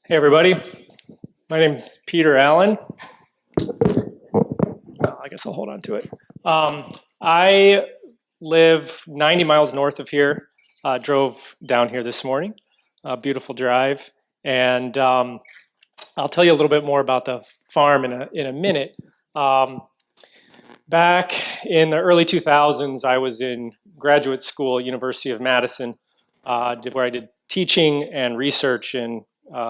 Hey everybody, my name is Peter Allen. I guess I'll hold on to it. I live 90 miles north of here. Drove down here this morning, beautiful drive, and I'll tell you a little bit more about the farm in a minute. Back in the early 2000s, I was in graduate school at University of Madison, where I did teaching and research in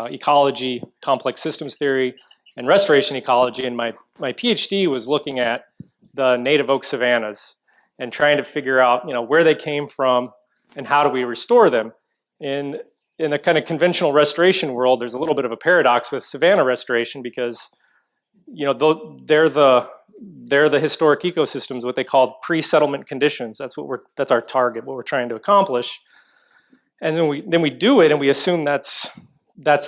ecology, complex systems theory, and restoration ecology. And my PhD was looking at the native oak savannas and trying to figure out, where they came from and how do we restore them. In the kind of conventional restoration world, there's a little bit of a paradox with savanna restoration because, they're the historic ecosystems, what they call pre-settlement conditions. That's our target, what we're trying to accomplish. And then we do it and we assume that's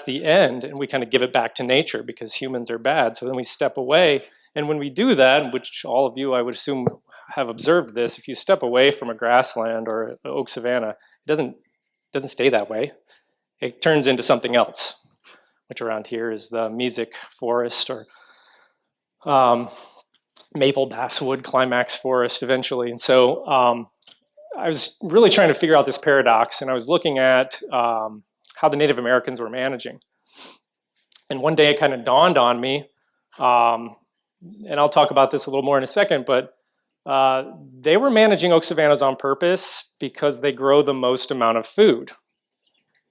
the end, and we kind of give it back to nature because humans are bad. So then we step away, and when we do that, which all of you I would assume have observed this, if you step away from a grassland or an oak savanna, it doesn't stay that way. It turns into something else, which around here is the mesic forest or maple basswood climax forest eventually. And so I was really trying to figure out this paradox, and I was looking at how the Native Americans were managing. And one day it kind of dawned on me, and I'll talk about this a little more in a second, but they were managing oak savannas on purpose because they grow the most amount of food.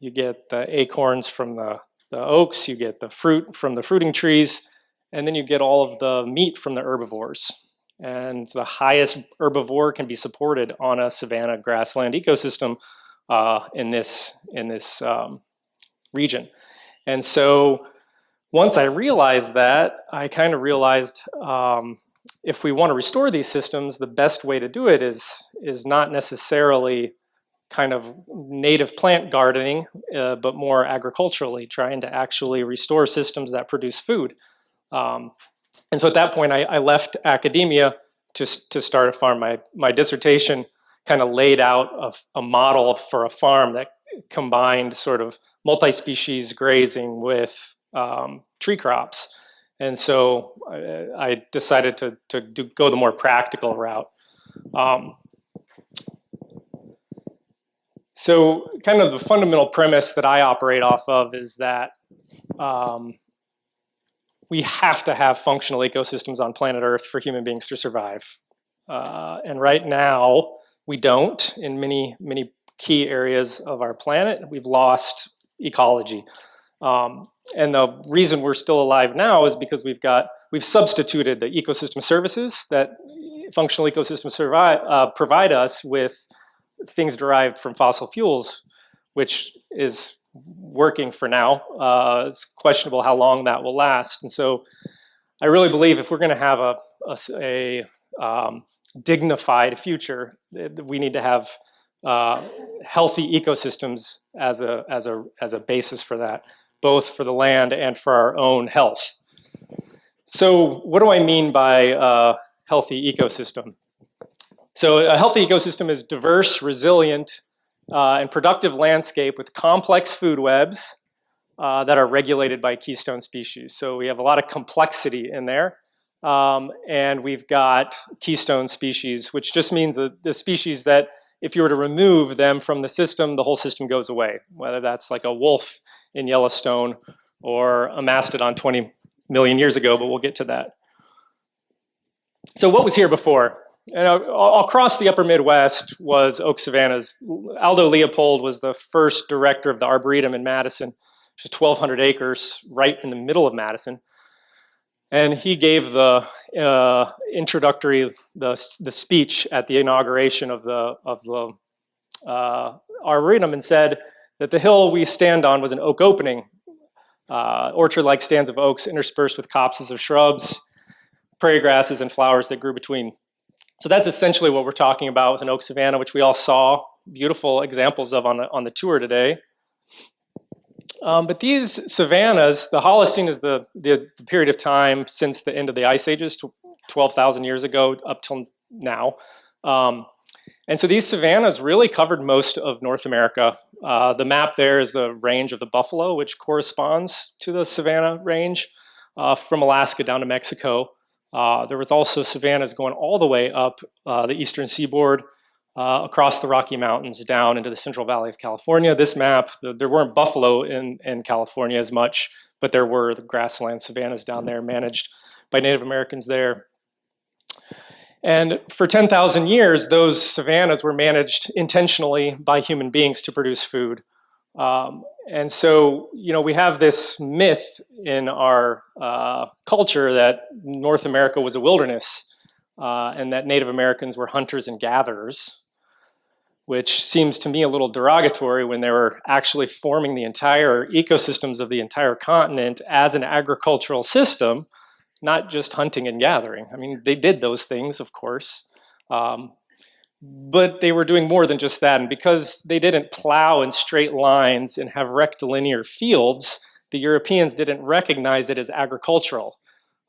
You get the acorns from the oaks, you get the fruit from the fruiting trees, and then you get all of the meat from the herbivores. And the highest herbivore can be supported on a savanna grassland ecosystem in this region. And so once I realized that, I kind of realized if we want to restore these systems, the best way to do it is not necessarily kind of native plant gardening, but more agriculturally, trying to actually restore systems that produce food. And so at that point, I left academia to start a farm. My dissertation kind of laid out a model for a farm that combined sort of multi-species grazing with tree crops. And so I decided to go the more practical route. So kind of the fundamental premise that I operate off of is that we have to have functional ecosystems on planet Earth for human beings to survive. And right now, we don't in many, many key areas of our planet. We've lost ecology. And the reason we're still alive now is because we've substituted the ecosystem services that functional ecosystems provide us with things derived from fossil fuels, which is working for now. It's questionable how long that will last. And so I really believe if we're going to have a dignified future, we need to have healthy ecosystems as a basis for that, both for the land and for our own health. So what do I mean by a healthy ecosystem? So a healthy ecosystem is diverse, resilient, and productive landscape with complex food webs that are regulated by keystone species. So we have a lot of complexity in there. And we've got keystone species, which just means the species that if you were to remove them from the system, the whole system goes away, whether that's like a wolf in Yellowstone or a mastodon 20 million years ago, but we'll get to that. So what was here before? And across the upper Midwest was oak savannas. Aldo Leopold was the first director of the Arboretum in Madison, which is 1,200 acres right in the middle of Madison. And he gave the introductory, the speech at the inauguration of the Arboretum and said that the hill we stand on was an oak opening, orchard-like stands of oaks interspersed with copses of shrubs, prairie grasses, and flowers that grew between. So that's essentially what we're talking about with an oak savanna, which we all saw beautiful examples of on the tour today. But these savannas, the Holocene is the period of time since the end of the ice ages, 12,000 years ago up till now. And so these savannas really covered most of North America. The map there is the range of the buffalo, which corresponds to the savanna range from Alaska down to Mexico. There was also savannas going all the way up the eastern seaboard, across the Rocky Mountains, down into the Central Valley of California. This map, there weren't buffalo in California as much, but there were the grassland savannas down there managed by Native Americans there. And for 10,000 years, those savannas were managed intentionally by human beings to produce food. And so, we have this myth in our culture that North America was a wilderness and that Native Americans were hunters and gatherers, which seems to me a little derogatory when they were actually forming the entire ecosystems of the entire continent as an agricultural system, not just hunting and gathering. I mean, they did those things, of course, but they were doing more than just that. And because they didn't plow in straight lines and have rectilinear fields, the Europeans didn't recognize it as agricultural.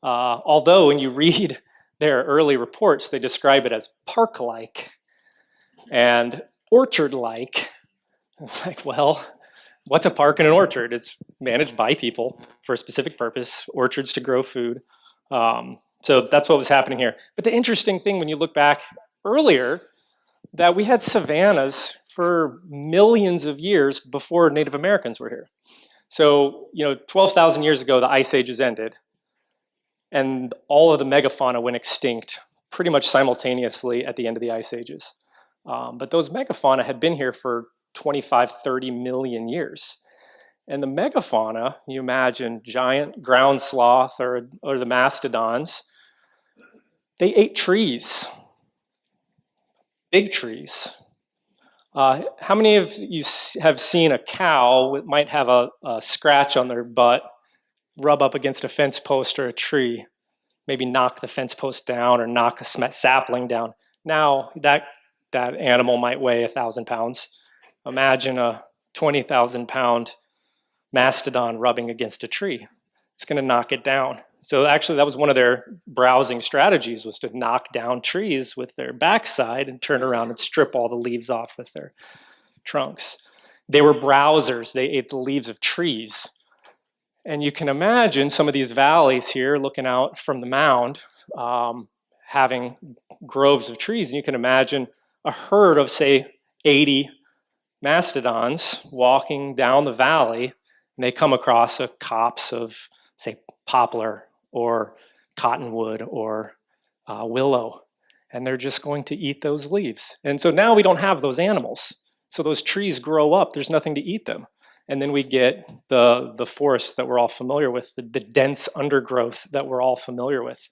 Although when you read their early reports, they describe it as park-like and orchard-like. It's like, well, what's a park and an orchard? It's managed by people for a specific purpose, orchards to grow food. So that's what was happening here. But the interesting thing when you look back earlier, that we had savannas for millions of years before Native Americans were here. So, 12,000 years ago, the ice ages ended, and all of the megafauna went extinct pretty much simultaneously at the end of the ice ages. But those megafauna had been here for 25, 30 million years. And the megafauna, you imagine giant ground sloth or the mastodons, they ate trees, big trees. How many of you have seen a cow that might have a scratch on their butt, rub up against a fence post or a tree, maybe knock the fence post down or knock a sapling down? Now, that animal might weigh 1,000 pounds. Imagine a 20,000 pound mastodon rubbing against a tree. It's going to knock it down. So actually, that was one of their browsing strategies, was to knock down trees with their backside and turn around and strip all the leaves off with their trunks. They were browsers. They ate the leaves of trees. And you can imagine some of these valleys here looking out from the mound, having groves of trees. And you can imagine a herd of, say, 80 mastodons walking down the valley, and they come across a copse of, say, poplar or cottonwood or willow, and they're just going to eat those leaves. And so now we don't have those animals. So those trees grow up, there's nothing to eat them. And then we get the forests that we're all familiar with, the dense undergrowth that we're all familiar with.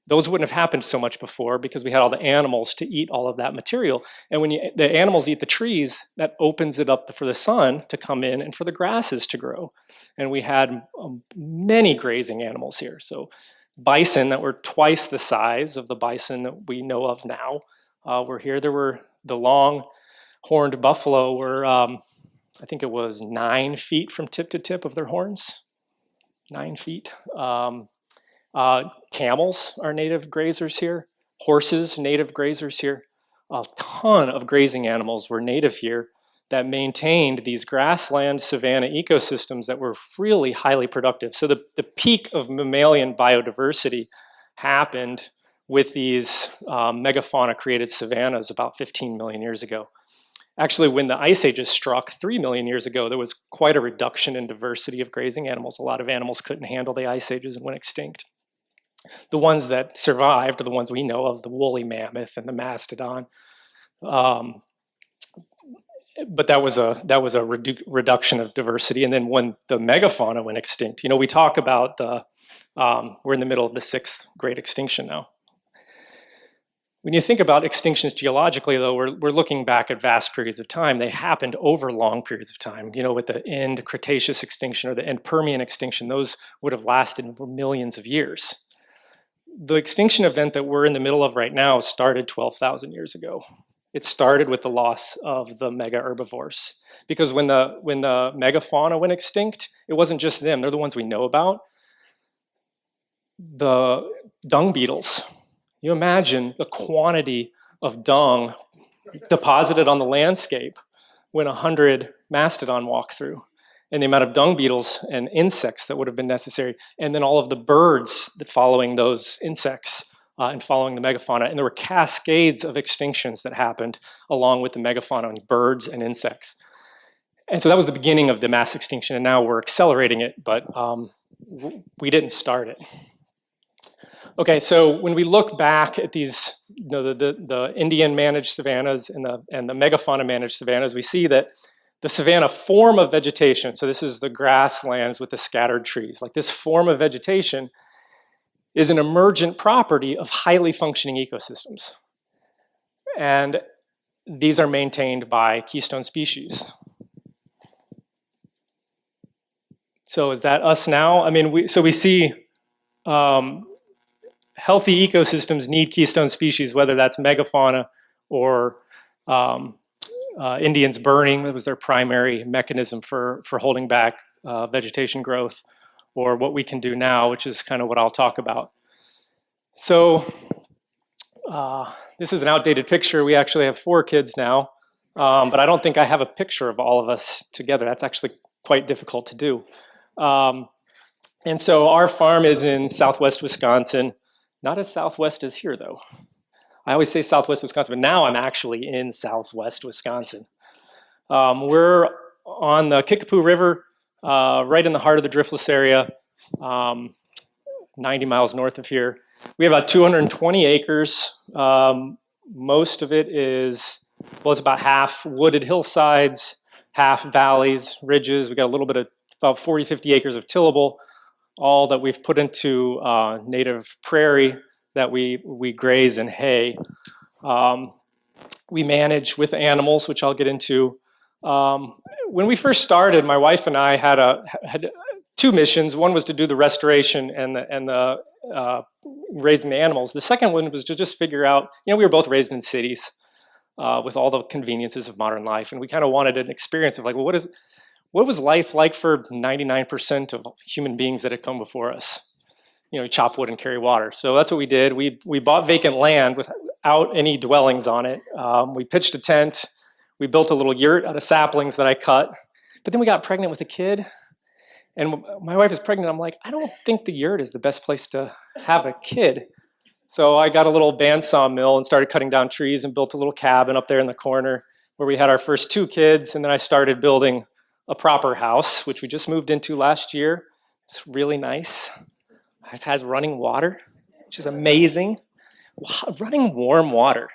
Those wouldn't have happened so much before because we had all the animals to eat all of that material. And when the animals eat the trees, that opens it up for the sun to come in and for the grasses to grow. And we had many grazing animals here. So bison that were twice the size of the bison that we know of now were here. There were the long-horned buffalo were, I think it was 9 feet from tip to tip of their horns. 9 feet. Camels are native grazers here. Horses, native grazers here. A ton of grazing animals were native here that maintained these grassland savanna ecosystems that were really highly productive. So the peak of mammalian biodiversity happened with these megafauna created savannas about 15 million years ago. Actually, when the ice ages struck 3 million years ago, there was quite a reduction in diversity of grazing animals. A lot of animals couldn't handle the ice ages and went extinct. The ones that survived are the ones we know of, the woolly mammoth and the mastodon. But that was a reduction of diversity. And then when the megafauna went extinct, we talk about we're in the middle of the 6th great extinction now. When you think about extinctions geologically, though, we're looking back at vast periods of time. They happened over long periods of time. With the end Cretaceous extinction or the end Permian extinction, those would have lasted for millions of years. The extinction event that we're in the middle of right now started 12,000 years ago. It started with the loss of the mega herbivores. Because when the megafauna went extinct, it wasn't just them. They're the ones we know about. The dung beetles. You imagine the quantity of dung deposited on the landscape when 100 mastodon walk through, and the amount of dung beetles and insects that would have been necessary, and then all of the birds that following those insects and following the megafauna. And there were cascades of extinctions that happened along with the megafauna, birds and insects. And so that was the beginning of the mass extinction, and now we're accelerating it, but we didn't start it. Okay, so when we look back at these, the Indian managed savannas and the megafauna managed savannas, we see that the savanna form of vegetation, so this is the grasslands with the scattered trees, like this form of vegetation is an emergent property of highly functioning ecosystems. And these are maintained by keystone species. So is that us now? I mean, we see healthy ecosystems need keystone species, whether that's megafauna or Indians burning. That was their primary mechanism for holding back vegetation growth, or what we can do now, which is kind of what I'll talk about. So this is an outdated picture. We actually have 4 kids now, but I don't think I have a picture of all of us together. That's actually quite difficult to do. And so our farm is in Southwest Wisconsin, not as southwest as here though. I always say Southwest Wisconsin, but now I'm actually in Southwest Wisconsin. We're on the Kickapoo River, right in the heart of the driftless area, 90 miles north of here. We have about 220 acres. Most of it is, well, it's about half wooded hillsides, half valleys, ridges. We got a little bit of about 40, 50 acres of tillable, all that we've put into native prairie that we graze and hay. We manage with animals, which I'll get into. When we first started, my wife and I had 2 missions. One was to do the restoration and the raising the animals. The second one was to just figure out, we were both raised in cities with all the conveniences of modern life, and we kind of wanted an experience of like, well, what was life like for 99% of human beings that had come before us? Chop wood and carry water. So that's what we did. We bought vacant land without any dwellings on it. We pitched a tent. We built a little yurt out of saplings that I cut. But then we got pregnant with a kid. And my wife is pregnant. I'm like, I don't think the yurt is the best place to have a kid. So I got a little bandsaw mill and started cutting down trees and built a little cabin up there in the corner where we had our first 2 kids. And then I started building a proper house, which we just moved into last year. It's really nice. It has running water, which is amazing. Running warm water.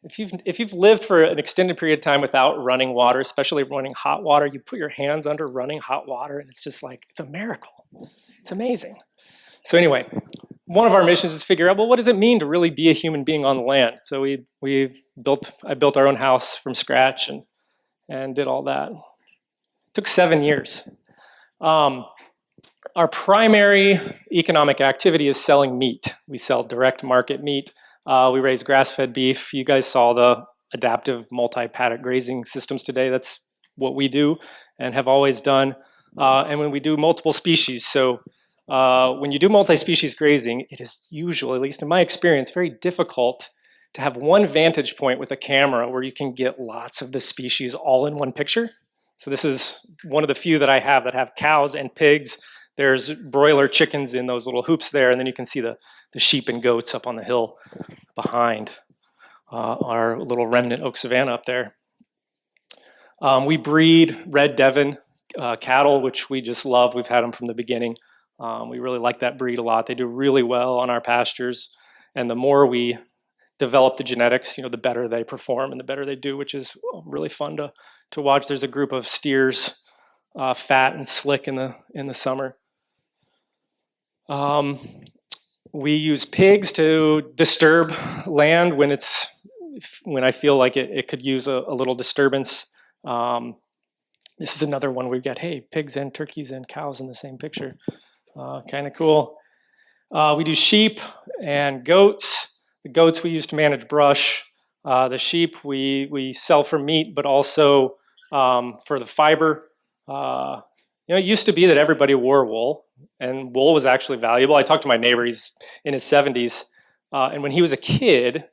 If you've lived for an extended period of time without running water, especially running hot water, you put your hands under running hot water, and it's just like, it's a miracle. It's amazing. So anyway, one of our missions is to figure out, well, what does it mean to really be a human being on the land? So I built our own house from scratch and did all that. It took 7 years. Our primary economic activity is selling meat. We sell direct market meat. We raise grass-fed beef. You guys saw the adaptive multi-paddock grazing systems today. That's what we do and have always done. And when we do multiple species, so when you do multi-species grazing, it is usually, at least in my experience, very difficult to have one vantage point with a camera where you can get lots of the species all in one picture. So this is one of the few that I have that have cows and pigs. There's broiler chickens in those little hoops there, and then you can see the sheep and goats up on the hill behind our little remnant oak savanna up there. We breed red Devon cattle, which we just love. We've had them from the beginning. We really like that breed a lot. They do really well on our pastures, and the more we develop the genetics, the better they perform and the better they do, which is really fun to watch. There's a group of steers, fat and slick in the summer. We use pigs to disturb land when I feel like it could use a little disturbance. This is another one we've got, hey, pigs and turkeys and cows in the same picture. Kind of cool. We do sheep and goats. The goats we use to manage brush. The sheep we sell for meat, but also for the fiber. It used to be that everybody wore wool, and wool was actually valuable. I talked to my neighbor, he's in his 70s, and when he was a kid,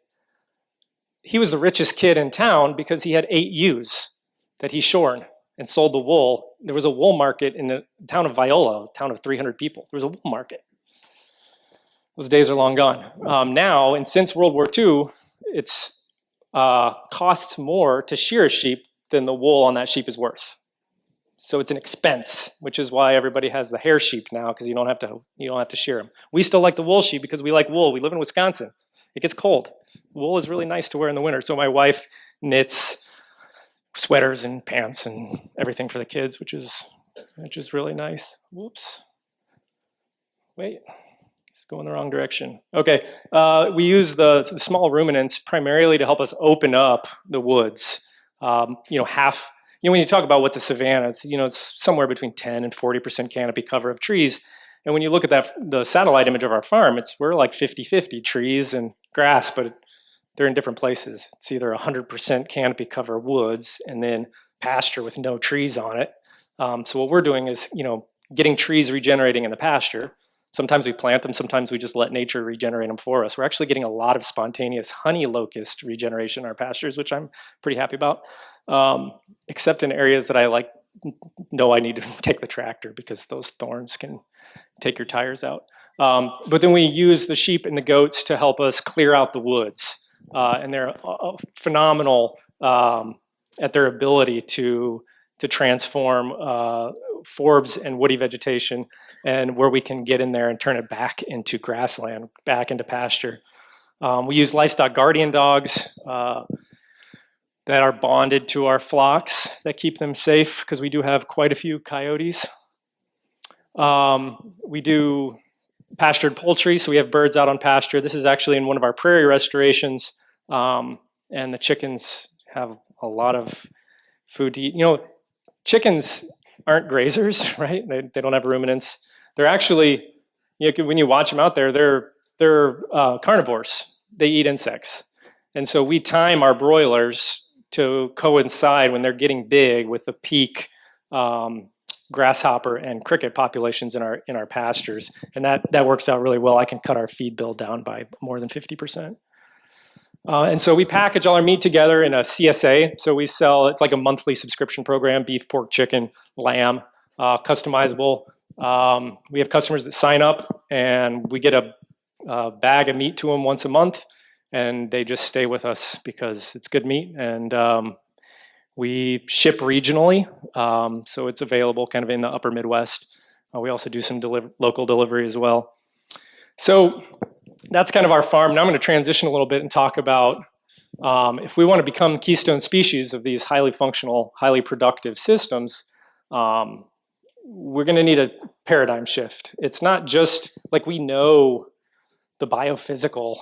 he was the richest kid in town because he had 8 ewes that he shorn and sold the wool. There was a wool market in the town of Viola, a town of 300 people. There was a wool market. Those days are long gone. Now, and since World War II, it's costs more to shear a sheep than the wool on that sheep is worth. So it's an expense, which is why everybody has the hair sheep now, because you don't have to shear them. We still like the wool sheep because we like wool. We live in Wisconsin. It gets cold. Wool is really nice to wear in the winter. So my wife knits sweaters and pants and everything for the kids, which is really nice. Whoops. Wait. It's going the wrong direction. Okay, we use the small ruminants primarily to help us open up the woods. When you talk about what's a savanna, it's somewhere between 10 and 40% canopy cover of trees. And when you look at the satellite image of our farm, we're like 50-50 trees and grass, but they're in different places. It's either 100% canopy cover woods and then pasture with no trees on it. So what we're doing is, getting trees regenerating in the pasture. Sometimes we plant them, sometimes we just let nature regenerate them for us. We're actually getting a lot of spontaneous honey locust regeneration in our pastures, which I'm pretty happy about, except in areas that I know I need to take the tractor because those thorns can take your tires out. But then we use the sheep and the goats to help us clear out the woods. And they're phenomenal at their ability to transform forbs and woody vegetation, and where we can get in there and turn it back into grassland, back into pasture. We use livestock guardian dogs that are bonded to our flocks that keep them safe, because we do have quite a few coyotes. We do pastured poultry, so we have birds out on pasture. This is actually in one of our prairie restorations, and the chickens have a lot of food to eat. Chickens aren't grazers, right? They don't have ruminants. They're actually, when you watch them out there, they're carnivores. They eat insects. And so we time our broilers to coincide when they're getting big with the peak grasshopper and cricket populations in our pastures. And that works out really well. I can cut our feed bill down by more than 50%. And so we package all our meat together in a CSA. So we sell, it's like a monthly subscription program: beef, pork, chicken, lamb, customizable. We have customers that sign up, and we get a bag of meat to them once a month, and they just stay with us because it's good meat. And we ship regionally, so it's available kind of in the upper Midwest. We also do some local delivery as well. So that's kind of our farm. Now I'm going to transition a little bit and talk about if we want to become keystone species of these highly functional, highly productive systems, we're going to need a paradigm shift. It's not just like we know the biophysical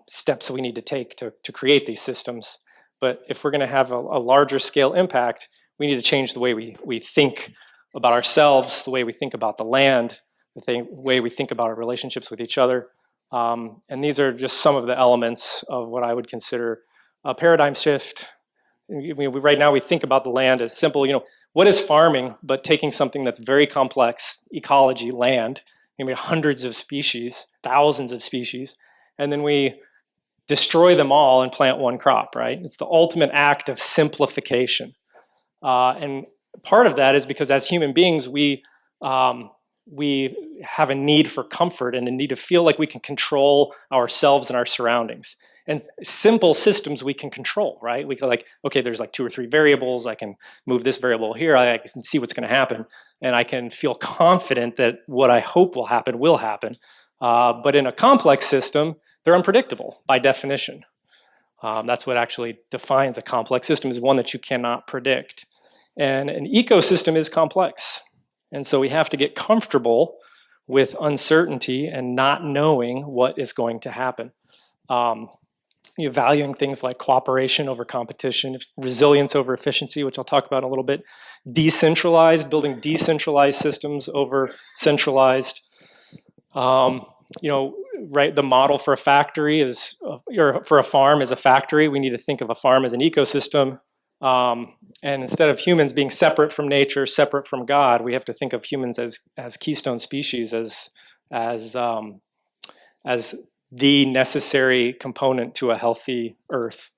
steps we need to take to create these systems, but if we're going to have a larger scale impact, we need to change the way we think about ourselves, the way we think about the land, the way we think about our relationships with each other. And these are just some of the elements of what I would consider a paradigm shift. Right now we think about the land as simple, what is farming but taking something that's very complex, ecology, land, maybe hundreds of species, thousands of species, and then we destroy them all and plant one crop, right? It's the ultimate act of simplification. And part of that is because as human beings, we have a need for comfort and a need to feel like we can control ourselves and our surroundings. And simple systems we can control, right? We can okay, there's 2 or 3 variables. I can move this variable here. I can see what's going to happen. And I can feel confident that what I hope will happen will happen. But in a complex system, they're unpredictable by definition. That's what actually defines a complex system, is one that you cannot predict. And an ecosystem is complex. And so we have to get comfortable with uncertainty and not knowing what is going to happen. Valuing things like cooperation over competition, resilience over efficiency, which I'll talk about in a little bit, building decentralized systems over centralized. Right, the model for a factory or for a farm is a factory. We need to think of a farm as an ecosystem. And instead of humans being separate from nature, separate from God, we have to think of humans as keystone species, as the necessary component to a healthy earth.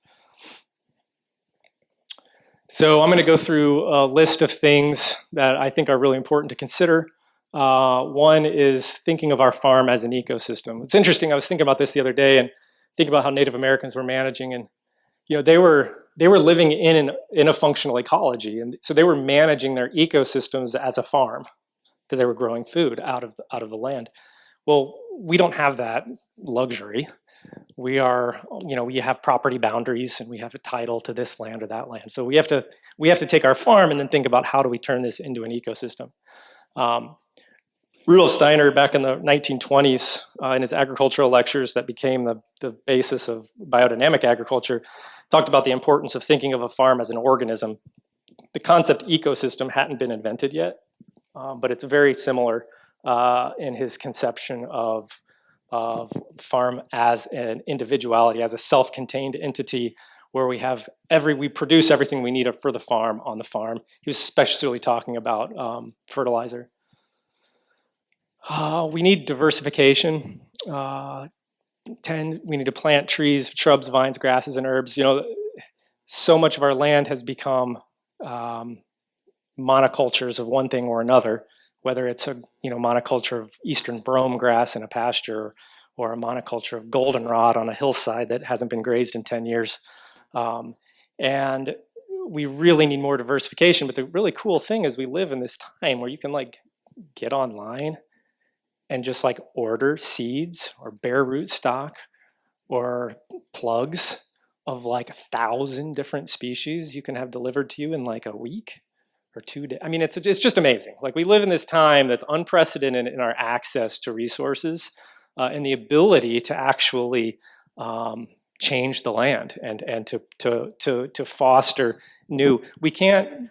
So I'm going to go through a list of things that I think are really important to consider. One is thinking of our farm as an ecosystem. It's interesting, I was thinking about this the other day and thinking about how Native Americans were managing, and they were living in a functional ecology, and so they were managing their ecosystems as a farm because they were growing food out of the land. Well, we don't have that luxury. We have property boundaries and we have a title to this land or that land. So we have to take our farm and then think about how do we turn this into an ecosystem. Rudolf Steiner, back in the 1920s, in his agricultural lectures that became the basis of biodynamic agriculture, talked about the importance of thinking of a farm as an organism. The concept ecosystem hadn't been invented yet, but it's very similar in his conception of farm as an individuality, as a self-contained entity where we produce everything we need for the farm on the farm. He was especially talking about fertilizer. We need diversification. We need to plant trees, shrubs, vines, grasses, and herbs. So much of our land has become monocultures of one thing or another, whether it's a monoculture of eastern brome grass in a pasture or a monoculture of goldenrod on a hillside that hasn't been grazed in 10 years. And we really need more diversification. But the really cool thing is we live in this time where you can get online and just order seeds or bare root stock or plugs of 1,000 different species you can have delivered to you in a week or 2 days. I mean, it's just amazing. We live in this time that's unprecedented in our access to resources and the ability to actually change the land and to foster new. We can't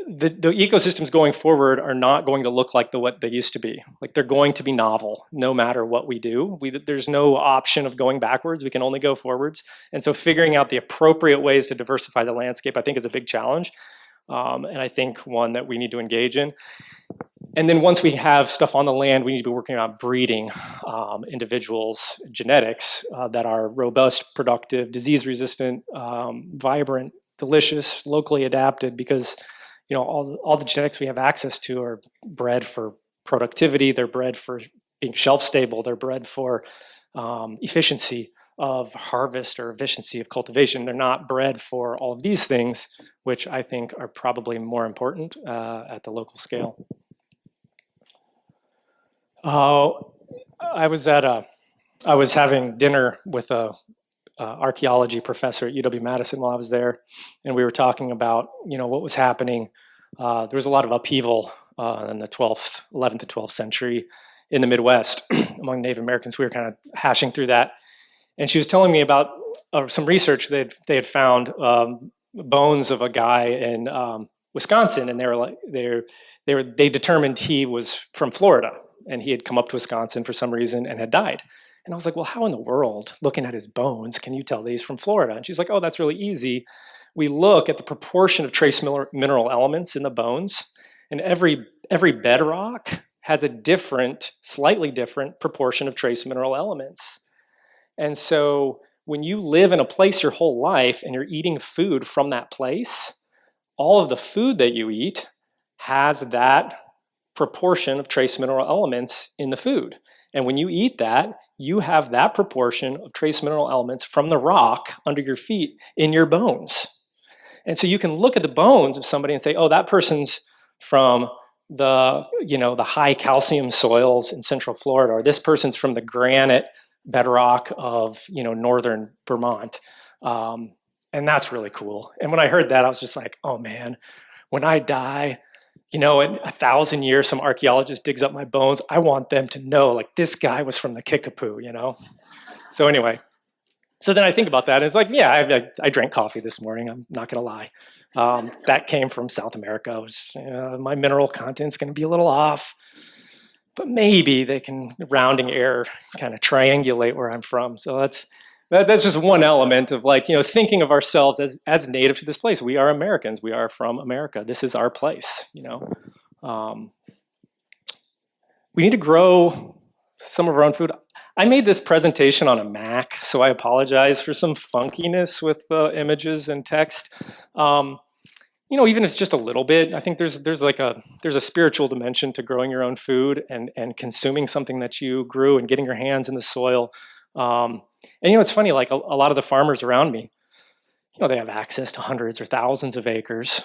the ecosystems going forward are not going to look like what they used to be. They're going to be novel no matter what we do. There's no option of going backwards. We can only go forwards. And so figuring out the appropriate ways to diversify the landscape, I think, is a big challenge. And I think one that we need to engage in. And then once we have stuff on the land, we need to be working on breeding individuals' genetics that are robust, productive, disease-resistant, vibrant, delicious, locally adapted, because all the genetics we have access to are bred for productivity. They're bred for being shelf stable. They're bred for efficiency of harvest or efficiency of cultivation. They're not bred for all of these things, which I think are probably more important at the local scale. I was having dinner with a archaeology professor at UW-Madison while I was there, and we were talking about what was happening. There was a lot of upheaval in the 11th to 12th century in the Midwest among Native Americans. We were kind of hashing through that, and she was telling me about some research they had found bones of a guy in Wisconsin, and they determined he was from Florida, and he had come up to Wisconsin for some reason and had died. And I was like, well, how in the world, looking at his bones, can you tell that he's from Florida? And she's like, oh, that's really easy. We look at the proportion of trace mineral elements in the bones, and every bedrock has a slightly different proportion of trace mineral elements. And so when you live in a place your whole life and you're eating food from that place, all of the food that you eat has that proportion of trace mineral elements in the food. And when you eat that, you have that proportion of trace mineral elements from the rock under your feet in your bones. And so you can look at the bones of somebody and say, oh, that person's from the high calcium soils in central Florida, or this person's from the granite bedrock of northern Vermont. And that's really cool. And when I heard that, I was just like, oh man, when I die, in 1,000 years, some archaeologist digs up my bones. I want them to know, this guy was from the Kickapoo, So anyway, so then I think about that, and it's yeah, I drank coffee this morning. I'm not going to lie. That came from South America. My mineral content's going to be a little off, but maybe they can rounding error kind of triangulate where I'm from. So that's just one element of thinking of ourselves as native to this place. We are Americans. We are from America. This is our place. We need to grow some of our own food. I made this presentation on a Mac, so I apologize for some funkiness with images and text. Even if it's just a little bit, I think there's a spiritual dimension to growing your own food and consuming something that you grew and getting your hands in the soil. And it's funny, like a lot of the farmers around me, they have access to hundreds or thousands of acres,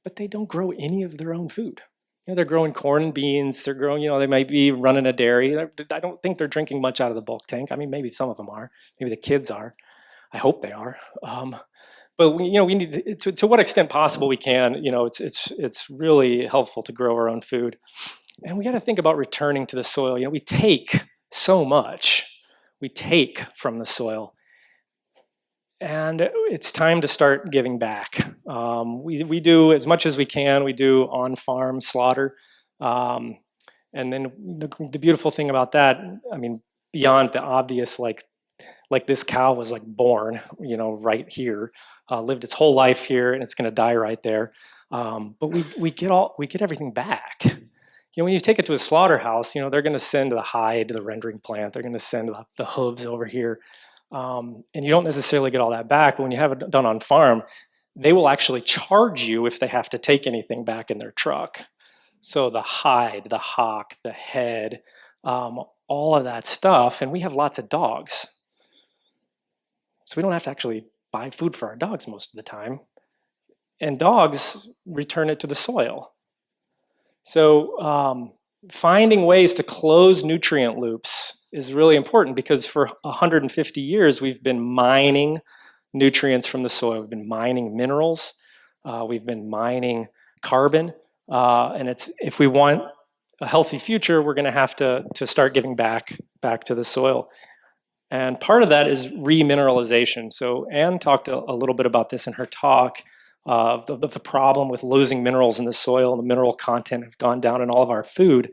but they don't grow any of their own food. They're growing corn and beans. They're growing, they might be running a dairy. I don't think they're drinking much out of the bulk tank. I mean, maybe some of them are. Maybe the kids are. I hope they are. But we need to what extent possible we can. It's really helpful to grow our own food, and we got to think about returning to the soil. We take so much. We take from the soil. And it's time to start giving back. We do as much as we can. We do on-farm slaughter. And then the beautiful thing about that, I mean, beyond the obvious, like this cow was like born, right here, lived its whole life here, and it's going to die right there. But we get everything back. When you take it to a slaughterhouse, they're going to send the hide to the rendering plant. They're going to send the hooves over here. And you don't necessarily get all that back, but when you have it done on farm, they will actually charge you if they have to take anything back in their truck. So the hide, the hock, the head, all of that stuff, and we have lots of dogs. So we don't have to actually buy food for our dogs most of the time. And dogs return it to the soil. So finding ways to close nutrient loops is really important, because for 150 years we've been mining nutrients from the soil. We've been mining minerals. We've been mining carbon. And if we want a healthy future, we're going to have to start giving back to the soil. And part of that is remineralization. So Anne talked a little bit about this in her talk, of the problem with losing minerals in the soil. The mineral content have gone down in all of our food.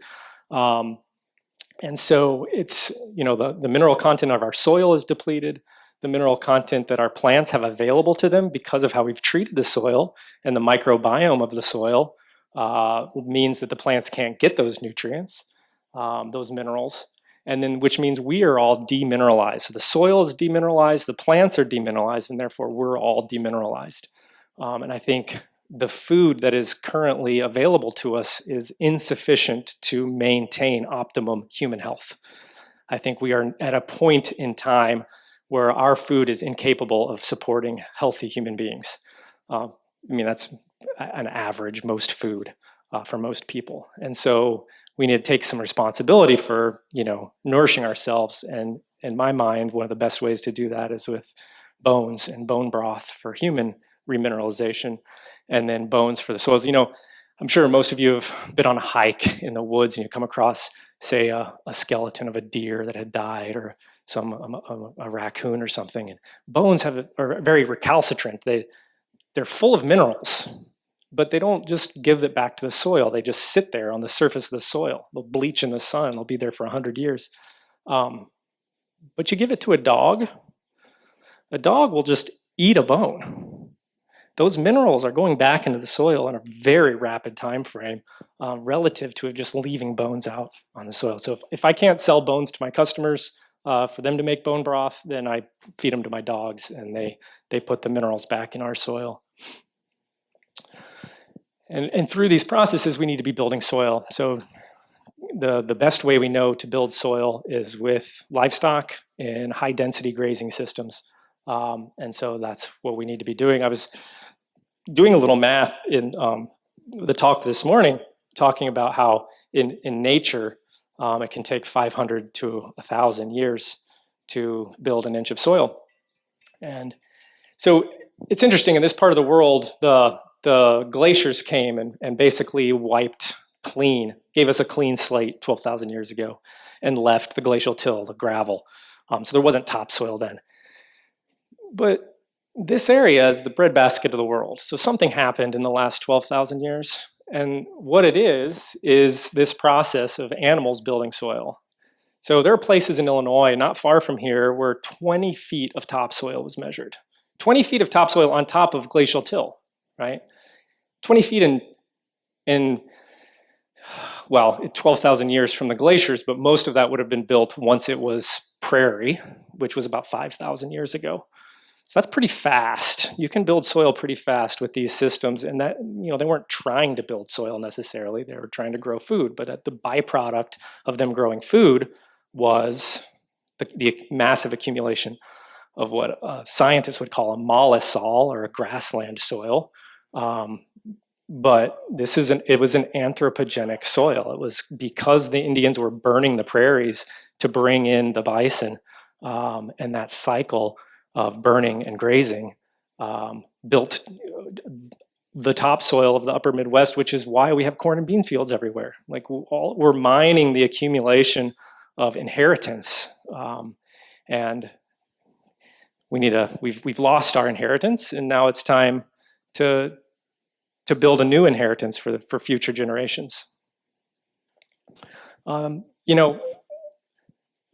And so it's, the mineral content of our soil is depleted. The mineral content that our plants have available to them because of how we've treated the soil and the microbiome of the soil means that the plants can't get those nutrients, those minerals. And then, which means we are all demineralized. So the soil is demineralized, the plants are demineralized, and therefore we're all demineralized. And I think the food that is currently available to us is insufficient to maintain optimum human health. I think we are at a point in time where our food is incapable of supporting healthy human beings. That's an average, most food for most people. And so we need to take some responsibility for, nourishing ourselves. And in my mind, one of the best ways to do that is with bones and bone broth for human remineralization, and then bones for the soils. I'm sure most of you have been on a hike in the woods and you come across, say, a skeleton of a deer that had died, or a raccoon or something. And bones are very recalcitrant. They're full of minerals, but they don't just give it back to the soil. They just sit there on the surface of the soil. They'll bleach in the sun. They'll be there for 100 years. But you give it to a dog will just eat a bone. Those minerals are going back into the soil in a very rapid time frame relative to just leaving bones out on the soil. So if I can't sell bones to my customers for them to make bone broth, then I feed them to my dogs, and they put the minerals back in our soil. And through these processes, we need to be building soil. So the best way we know to build soil is with livestock and high-density grazing systems. And so that's what we need to be doing. I was doing a little math in the talk this morning, talking about how in nature, it can take 500 to 1,000 years to build an inch of soil. And so it's interesting, in this part of the world, the glaciers came and basically wiped clean, gave us a clean slate 12,000 years ago, and left the glacial till, the gravel. So there wasn't topsoil then. But this area is the breadbasket of the world. So something happened in the last 12,000 years. And what it is this process of animals building soil. So there are places in Illinois, not far from here, where 20 feet of topsoil was measured. 20 feet of topsoil on top of glacial till, right? 20 feet in well, 12,000 years from the glaciers, but most of that would have been built once it was prairie, which was about 5,000 years ago. So that's pretty fast. You can build soil pretty fast with these systems, and that, they weren't trying to build soil necessarily. They were trying to grow food, but the byproduct of them growing food was the massive accumulation of what scientists would call a mollisol, or a grassland soil. But it was an anthropogenic soil. It was because the Indians were burning the prairies to bring in the bison, and that cycle of burning and grazing built the topsoil of the upper Midwest, which is why we have corn and bean fields everywhere. Like, we're mining the accumulation of inheritance, and we've lost our inheritance, and now it's time to build a new inheritance for future generations.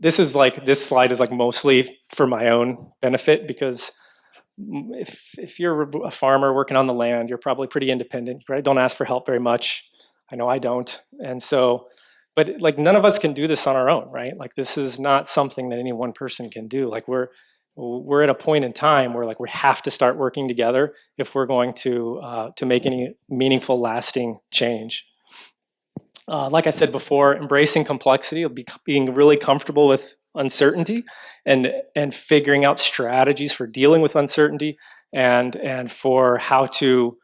This slide is like mostly for my own benefit, because if you're a farmer working on the land, you're probably pretty independent, right? Don't ask for help very much. I know I don't. And so, but like, none of us can do this on our own, right? Like, this is not something that any one person can do. Like, we're at a point in time where, like, we have to start working together if we're going to make any meaningful, lasting change. Like I said before, embracing complexity, being really comfortable with uncertainty, and figuring out strategies for dealing with uncertainty, and for how to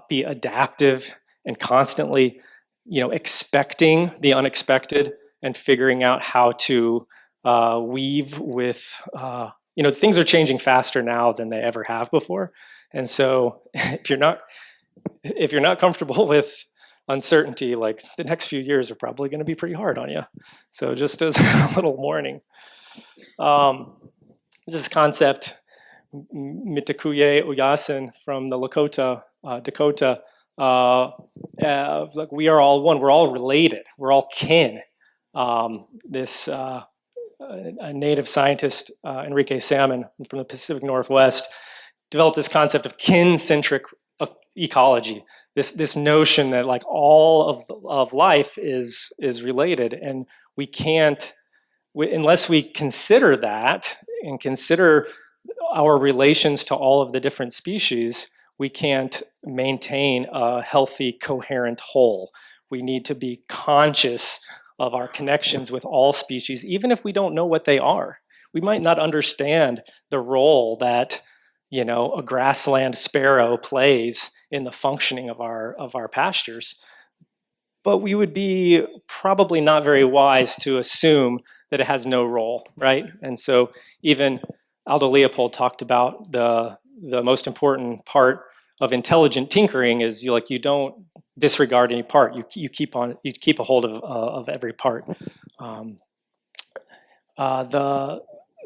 be adaptive and constantly, expecting the unexpected, and figuring out how to weave with, things are changing faster now than they ever have before, and so if you're not comfortable with uncertainty, like, the next few years are probably going to be pretty hard on you. So just as a little warning. This concept, Mitakuye Oyasin from the Lakota, Dakota, like, we are all one, we're all related, we're all kin. A native scientist, Enrique Salmon from the Pacific Northwest, developed this concept of kin-centric ecology. This notion that, like, all of life is related, and we can't, unless we consider that and consider our relations to all of the different species, we can't maintain a healthy, coherent whole. We need to be conscious of our connections with all species, even if we don't know what they are. We might not understand the role that, a grassland sparrow plays in the functioning of our pastures, but we would be probably not very wise to assume that it has no role, right? And so even Aldo Leopold talked about the most important part of intelligent tinkering is you don't disregard any part. You keep a hold of every part.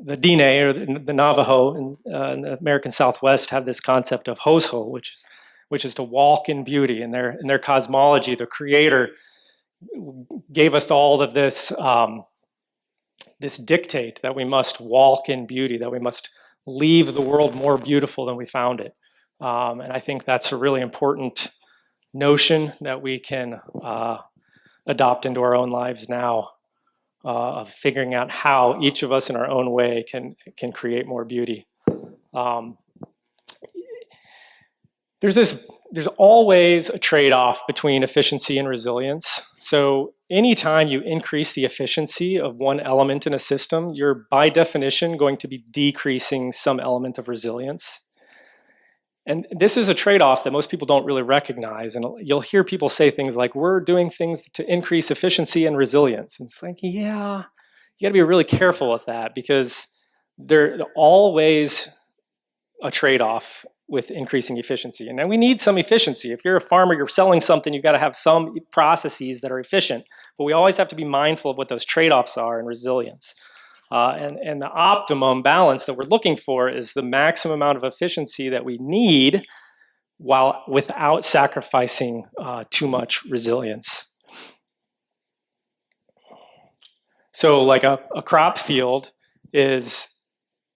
The Dine, or the Navajo in the American Southwest, have this concept of hosho, which is to walk in beauty. In their cosmology, the Creator gave us all of this this dictate that we must walk in beauty, that we must leave the world more beautiful than we found it. And I think that's a really important notion that we can adopt into our own lives now, of figuring out how each of us in our own way can create more beauty. There's always a trade-off between efficiency and resilience. So anytime you increase the efficiency of one element in a system, you're by definition going to be decreasing some element of resilience. And this is a trade-off that most people don't really recognize. And you'll hear people say things like, we're doing things to increase efficiency and resilience. And it's like, yeah, you gotta be really careful with that, because there's always a trade-off with increasing efficiency. And then we need some efficiency. If you're a farmer, you're selling something, you've gotta have some processes that are efficient. But we always have to be mindful of what those trade-offs are in resilience. And the optimum balance that we're looking for is the maximum amount of efficiency that we need, without sacrificing too much resilience. So like a crop field is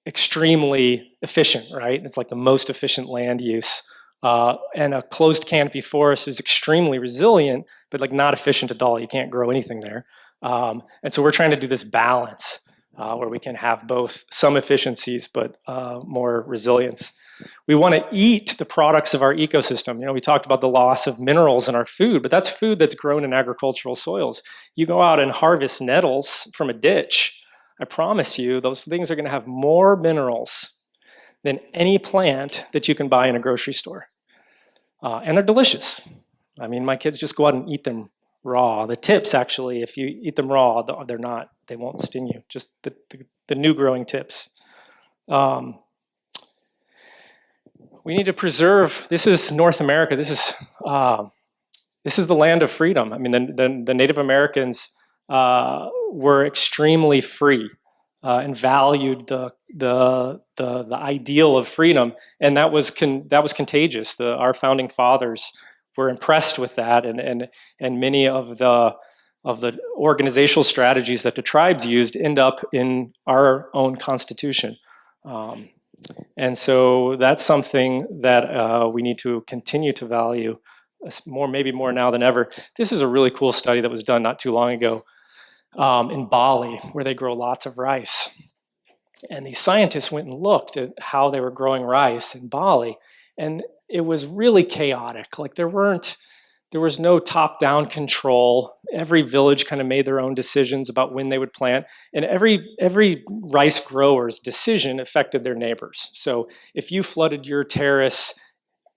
extremely efficient, right? It's like the most efficient land use And a closed canopy forest is extremely resilient, but like not efficient at all. You can't grow anything there. And so we're trying to do this balance where we can have both some efficiencies, but more resilience. We want to eat the products of our ecosystem. You know, we talked about the loss of minerals in our food, but that's food that's grown in agricultural soils. You go out and harvest nettles from a ditch, I promise you, those things are going to have more minerals than any plant that you can buy in a grocery store. And they're delicious. I mean, my kids just go out and eat them raw. The tips, actually, if you eat them raw, they won't sting you. Just the new growing tips. We need to preserve, this is North America, this is the land of freedom. I mean, the Native Americans were extremely free and valued the ideal of freedom, and that was contagious. Our founding fathers were impressed with that, and many of the organizational strategies that the tribes used end up in our own constitution. And so that's something that we need to continue to value maybe more now than ever. This is a really cool study that was done not too long ago in Bali, where they grow lots of rice. And these scientists went and looked at how they were growing rice in Bali, and it was really chaotic. Like there was no top-down control. Every village kind of made their own decisions about when they would plant, and every rice grower's decision affected their neighbors. So if you flooded your terrace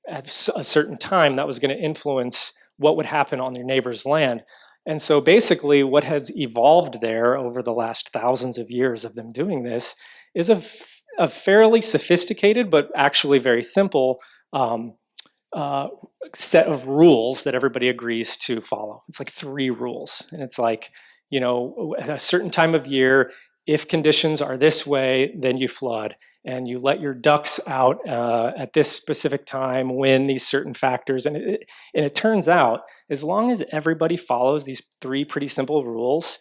at a certain time, that was going to influence what would happen on your neighbor's land. And so basically what has evolved there over the last thousands of years of them doing this is a fairly sophisticated but actually very simple set of rules that everybody agrees to follow. It's like 3 rules. And it's like, you know, at a certain time of year, if conditions are this way, then you flood. And you let your ducks out at this specific time when these certain factors. And it turns out, as long as everybody follows these 3 pretty simple rules,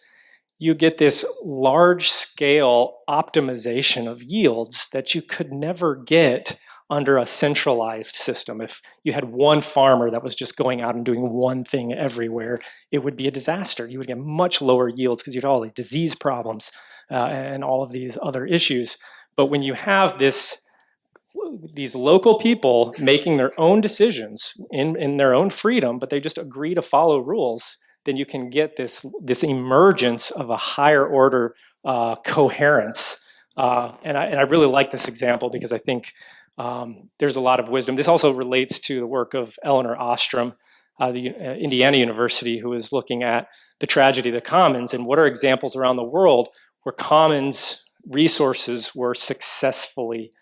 you get this large-scale optimization of yields that you could never get under a centralized system. If you had one farmer that was just going out and doing one thing everywhere, it would be a disaster. You would get much lower yields because you'd have all these disease problems and all of these other issues. But when you have these local people making their own decisions in their own freedom, but they just agree to follow rules, then you can get this emergence of a higher order coherence. And I really like this example because I think there's a lot of wisdom. This also relates to the work of Eleanor Ostrom, the Indiana University, who is looking at the tragedy of the commons and what are examples around the world where commons resources were successfully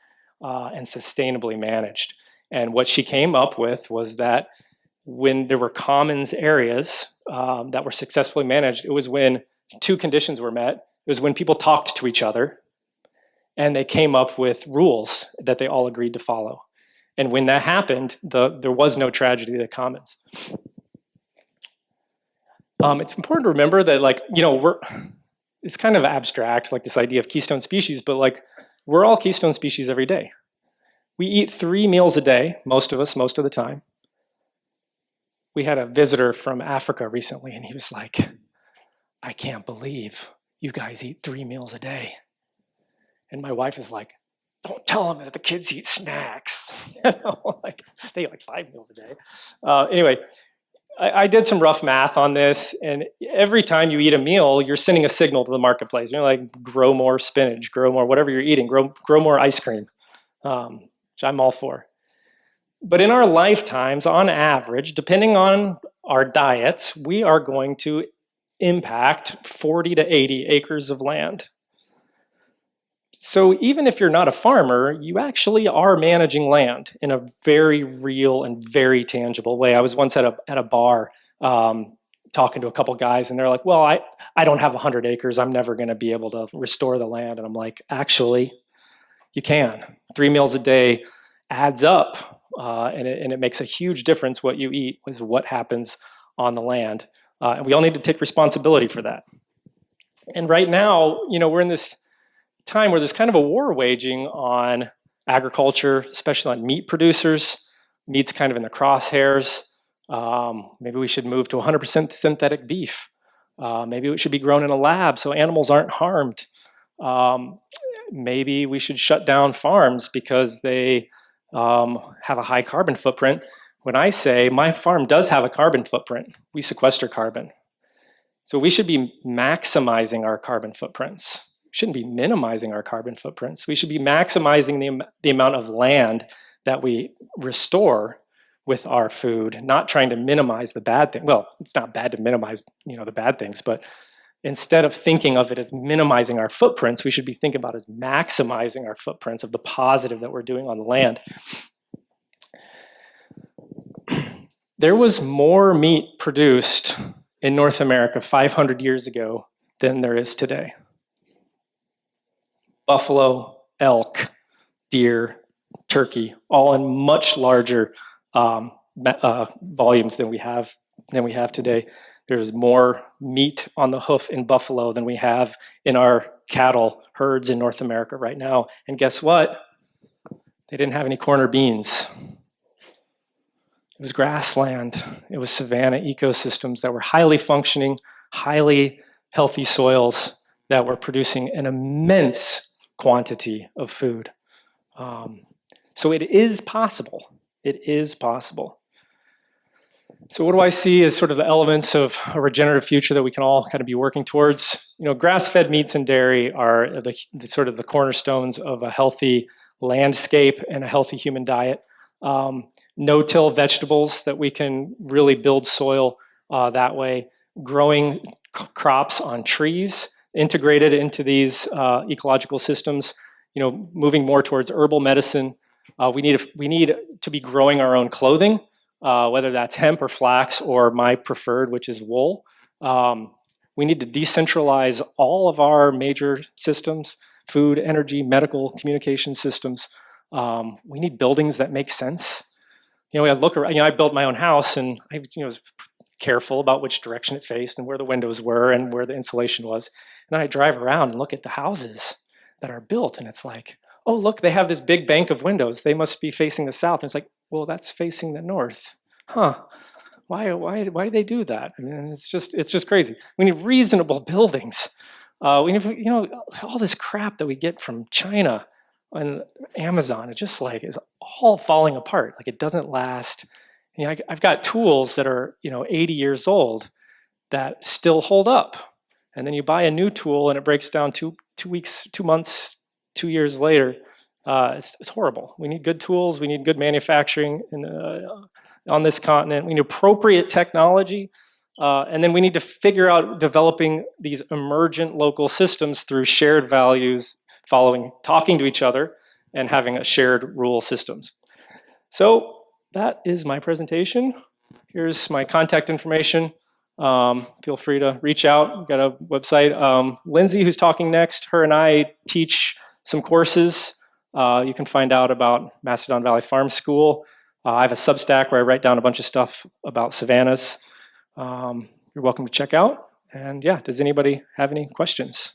and sustainably managed. And what she came up with was that when there were commons areas that were successfully managed, it was when 2 conditions were met. It was when people talked to each other and they came up with rules that they all agreed to follow. And when that happened, there was no tragedy of the commons. It's important to remember that, like, you know, it's kind of abstract, like this idea of keystone species, but like we're all keystone species every day. We eat 3 meals a day, most of us, most of the time. We had a visitor from Africa recently, and he was like, I can't believe you guys eat 3 meals a day. And my wife is like, don't tell them that the kids eat snacks. You know, like they eat like 5 meals a day. Anyway, I did some rough math on this, and every time you eat a meal, you're sending a signal to the marketplace. You're like, grow more spinach, grow more whatever you're eating, grow more ice cream, which I'm all for. But in our lifetimes, on average, depending on our diets, we are going to impact 40 to 80 acres of land. So even if you're not a farmer, you actually are managing land in a very real and very tangible way. I was once at a bar talking to a couple guys, and they're like, well, I don't have 100 acres. I'm never going to be able to restore the land. And I'm like, actually, you can. 3 meals a day adds up, and it makes a huge difference what you eat is what happens on the land. And we all need to take responsibility for that. And right now, you know, we're in this time where there's kind of a war waging on agriculture, especially on meat producers, meat's kind of in the crosshairs. Maybe we should move to 100% synthetic beef. Maybe it should be grown in a lab so animals aren't harmed. Maybe we should shut down farms because they have a high carbon footprint. When I say my farm does have a carbon footprint, we sequester carbon. So we should be maximizing our carbon footprints. We shouldn't be minimizing our carbon footprints. We should be maximizing the amount of land that we restore with our food, not trying to minimize the bad thing. Well, it's not bad to minimize, the bad things, but instead of thinking of it as minimizing our footprints, we should be thinking about it as maximizing our footprints of the positive that we're doing on the land. There was more meat produced in North America 500 years ago than there is today. Buffalo, elk, deer, turkey, all in much larger volumes than we have today. There's more meat on the hoof in buffalo than we have in our cattle herds in North America right now. And guess what? They didn't have any corn or beans. It was grassland. It was savanna ecosystems that were highly functioning, highly healthy soils that were producing an immense quantity of food. So it is possible. It is possible. So what do I see as sort of the elements of a regenerative future that we can all kind of be working towards? Grass-fed meats and dairy are the sort of the cornerstones of a healthy landscape and a healthy human diet. No-till vegetables that we can really build soil that way. Growing crops on trees, integrated into these ecological systems. Moving more towards herbal medicine. We need to be growing our own clothing. Whether that's hemp or flax or my preferred, which is wool. We need to decentralize all of our major systems, food, energy, medical, communication systems. We need buildings that make sense. I look around, I built my own house and I was careful about which direction it faced and where the windows were and where the insulation was. And then I drive around and look at the houses that are built and it's like, oh, look, they have this big bank of windows. They must be facing the south. And it's like, well, that's facing the north. Huh. Why do they do that? I mean, it's just crazy. We need reasonable buildings. We need, all this crap that we get from China and Amazon. It just is all falling apart. It doesn't last. I've got tools that are 80 years old that still hold up. And then you buy a new tool and it breaks down 2 weeks, 2 months, 2 years later. It's horrible. We need good tools. We need good manufacturing on this continent. We need appropriate technology. And then we need to figure out developing these emergent local systems through shared values, talking to each other, and having a shared rural systems. So that is my presentation. Here's my contact information. Feel free to reach out. We've got a website. Lindsay, who's talking next, her and I teach some courses. You can find out about Mastodon Valley Farm School. I have a Substack where I write down a bunch of stuff about savannas. You're welcome to check out. And yeah, does anybody have any questions?